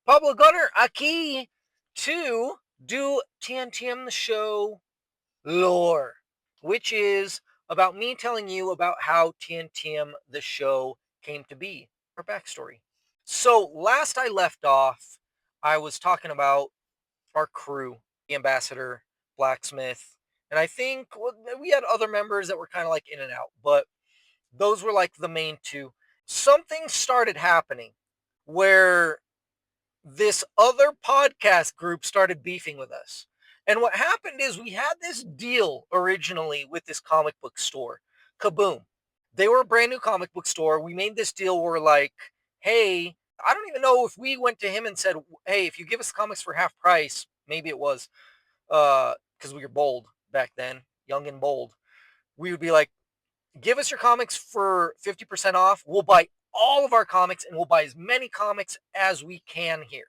Pablo Gunner aquí to do TNTM The Show lore, which is about me telling you about how TNTM The Show came to be, our backstory. So last I left off, I was talking about our crew, the ambassador, blacksmith, and I think we had other members that were kind of like in and out, but those were like the main two. Something started happening where this other podcast group started beefing with us. And what happened is we had this deal originally with this comic book store, Kaboom. They were a brand new comic book store. We made this deal where, like, hey, I don't even know if we went to him and said, hey, if you give us comics for half price, maybe it was, because we were bold back then, young and bold. We would be like, give us your comics for 50% off. We'll buy all of our comics and we'll buy as many comics as we can here.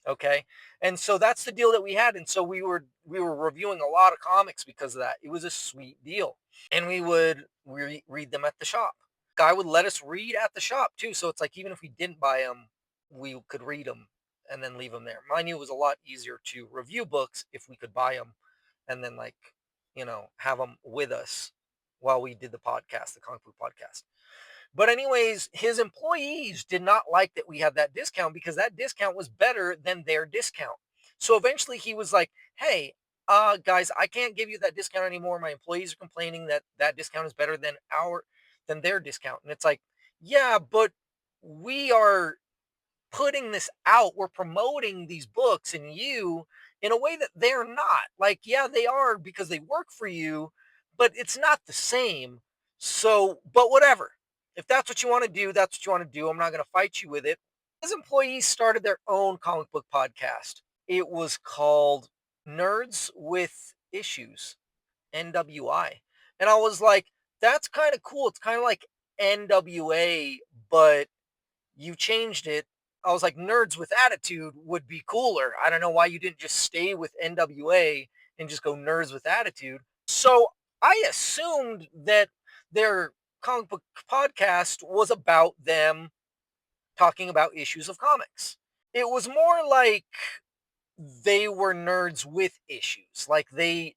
Okay. And so that's the deal that we had. And so we were reviewing a lot of comics because of that. It was a sweet deal. And we would read them at the shop. Guy would let us read at the shop too. So it's like, even if we didn't buy them, we could read them and then leave them there. Mind you, it was a lot easier to review books if we could buy them and then, like, have them with us while we did the podcast, the comic book podcast. But anyways, his employees did not like that we had that discount because that discount was better than their discount. So eventually he was like, hey, guys, I can't give you that discount anymore. My employees are complaining that that discount is better than their discount. And it's like, yeah, but we are putting this out. We're promoting these books and you in a way that they're not. Like, yeah, they are because they work for you, but it's not the same. So, but whatever. If that's what you want to do, that's what you want to do. I'm not going to fight you with it. His employees started their own comic book podcast. It was called Nerds with Issues, NWI. And I was like, that's kind of cool. It's kind of like NWA, but you changed it. I was like, Nerds with Attitude would be cooler. I don't know why you didn't just stay with NWA and just go Nerds with Attitude. So I assumed that their comic book podcast was about them talking about issues of comics. It was more like they were nerds with issues. Like they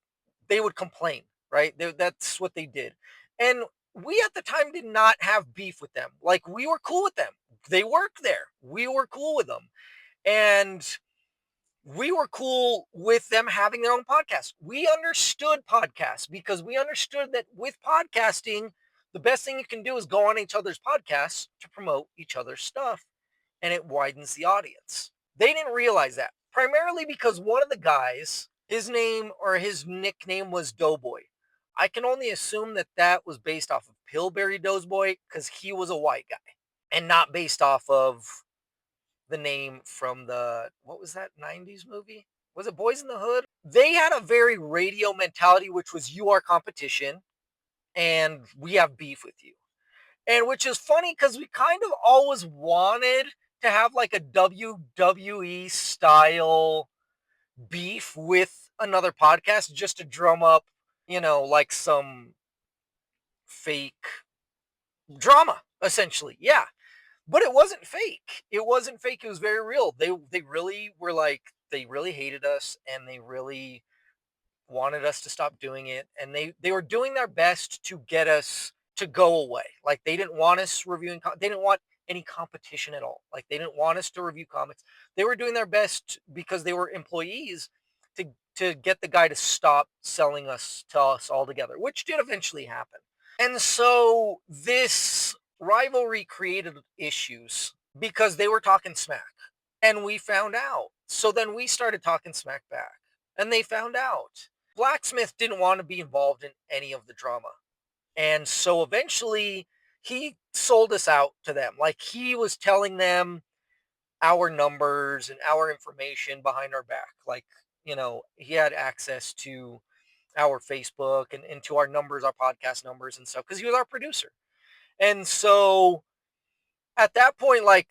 would complain, right? That's what they did. And we at the time did not have beef with them. Like, we were cool with them. They worked there. We were cool with them. And we were cool with them having their own podcast. We understood podcasts because we understood that with podcasting, the best thing you can do is go on each other's podcasts to promote each other's stuff, and it widens the audience. They didn't realize that, primarily because one of the guys, his name or his nickname was Doughboy. I can only assume that that was based off of Pillsbury Doughboy because he was a white guy and not based off of the name from what was that 90s movie? Was it Boys in the Hood? They had a very radio mentality, which was, you are competition and we have beef with you. And which is funny because we kind of always wanted to have like a WWE style beef with another podcast just to drum up, like some fake drama, essentially. Yeah. But it wasn't fake. It wasn't fake. It was very real. They really were like, they really hated us and they really wanted us to stop doing it, and they were doing their best to get us to go away. Like, they didn't want us reviewing they didn't want any competition at all. Like, they didn't want us to review comics. They were doing their best because they were employees to get the guy to stop selling us to us altogether, which did eventually happen. And so this rivalry created issues because they were talking smack and we found out. So then we started talking smack back and they found out. Blacksmith didn't want to be involved in any of the drama. And so eventually he sold us out to them. Like, he was telling them our numbers and our information behind our back. Like, he had access to our Facebook and to our numbers, our podcast numbers and stuff, because he was our producer. And so at that point, like,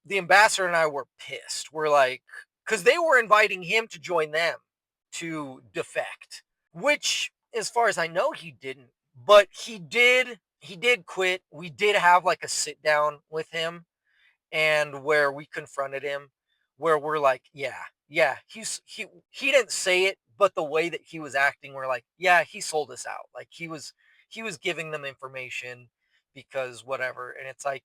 the ambassador and I were pissed. We're like, because they were inviting him to join them to defect, which, as far as I know, he didn't. But he did quit. We did have like a sit down with him, and where we confronted him. where we're like, yeah, he didn't say it, but the way that he was acting, we're like, yeah, he sold us out. Like he was giving them information because whatever. And it's like,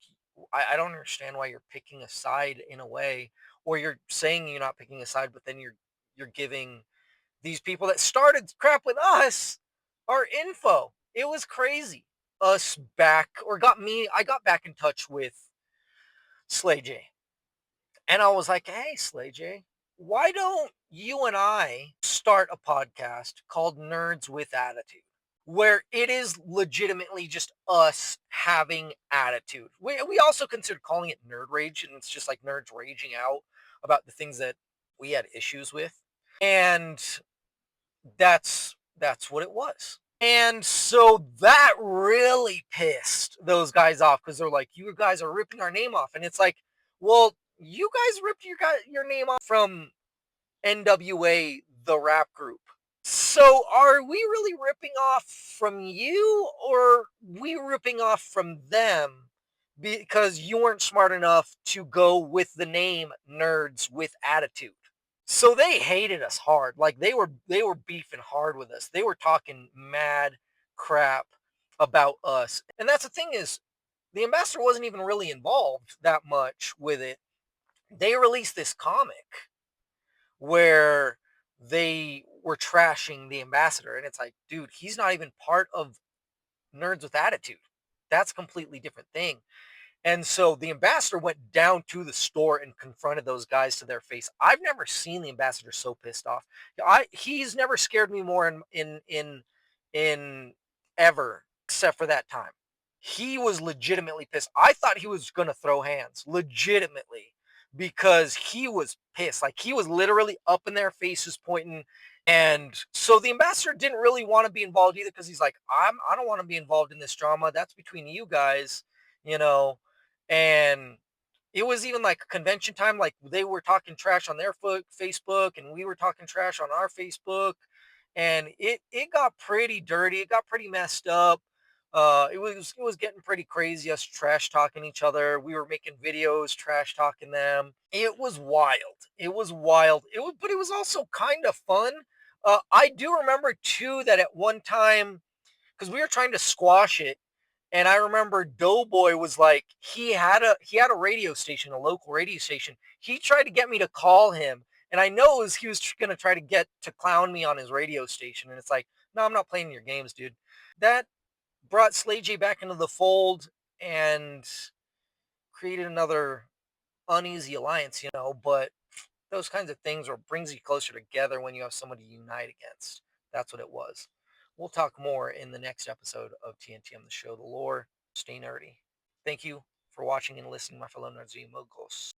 I don't understand why you're picking a side in a way, or you're saying you're not picking a side, but then you're giving these people that started crap with us our info. It was crazy. Us back or got me. I got back in touch with Slay J. And I was like, hey, Slay J, why don't you and I start a podcast called Nerds with Attitude, where it is legitimately just us having attitude? We also consider calling it Nerd Rage, and it's just like nerds raging out about the things that we had issues with. And that's what it was. And so that really pissed those guys off because they're like, you guys are ripping our name off. And it's like, well, you guys ripped your name off from NWA, the rap group. So are we really ripping off from you, or we ripping off from them because you weren't smart enough to go with the name Nerds with Attitude? So they hated us hard. Like they were beefing hard with us. They were talking mad crap about us. And that's the thing is the ambassador wasn't even really involved that much with it. They released this comic where they were trashing the ambassador, and it's like, dude, he's not even part of Nerds with Attitude. That's a completely different thing. And so the ambassador went down to the store and confronted those guys to their face. I've never seen the ambassador so pissed off. He's never scared me more in ever, except for that time. He was legitimately pissed. I thought he was gonna throw hands, legitimately, because he was pissed. Like he was literally up in their faces pointing. And so the ambassador didn't really want to be involved either because he's like, I don't want to be involved in this drama. That's between you guys, you know. And it was even like convention time, like they were talking trash on their Facebook, and we were talking trash on our Facebook, and it got pretty dirty. It got pretty messed up. It was getting pretty crazy. Us trash talking each other. We were making videos trash talking them. It was wild. It was wild. But it was also kind of fun. I do remember too that at one time, because we were trying to squash it, and I remember Doughboy was like, he had a radio station, a local radio station. He tried to get me to call him, and I know he was gonna try to get to clown me on his radio station. And it's like, no, I'm not playing your games, dude. That brought Slay J back into the fold and created another uneasy alliance, But those kinds of things or brings you closer together when you have somebody to unite against. That's what it was. We'll talk more in the next episode of TNTM The Show, The Lore. Stay nerdy. Thank you for watching and listening, my fellow nerds and moguls.